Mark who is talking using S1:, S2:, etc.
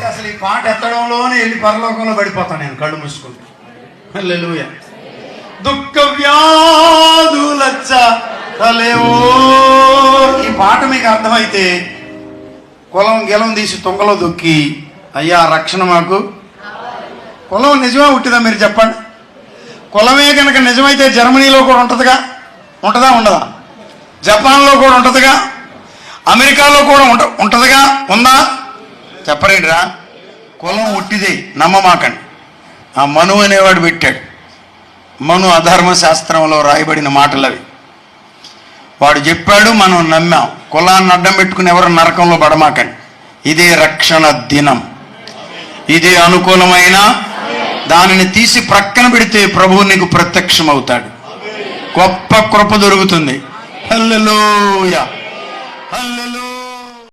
S1: అసలు ఈ పాట ఎత్తడంలోనే వెళ్ళి పరలోకంలో పడిపోతాను నేను కళ్ళు మూసుకుంటూ. హల్లెలూయా. దుఃఖ వ్యాధులచ్చ తలేవో. ఈ పాట మీకు అర్థమైతే కులం గెలం తీసి తుంగలో దొక్కి, అయ్యా రక్షణ మాకు. కులం నిజమే ఉంటుందా మీరు చెప్పండి? కులమే కనుక నిజమైతే జర్మనీలో కూడా ఉంటుందిగా, ఉంటుందా ఉండదా? జపాన్లో కూడా ఉంటుందిగా, అమెరికాలో కూడా ఉంటుందిగా, ఉందా? చెప్పరేంటిరా? కులం ఉట్టిదే, నమ్మమాకండి. ఆ మను అనేవాడు పెట్టాడు. మను అధర్మ శాస్త్రంలో రాయబడిన మాటలు అవి. వాడు చెప్పాడు, మనం నమ్మాం. కులాన్ని అడ్డం పెట్టుకుని ఎవరు నరకంలో పడమాకండి. ఇదే రక్షణ దినం, ఇదే అనుకూలమైన దానిని తీసి ప్రక్కన పెడితే ప్రభువు నీకు ప్రత్యక్షం అవుతాడు. గొప్ప కృప దొరుకుతుంది. హల్లెలూయా, హల్లెలూయా.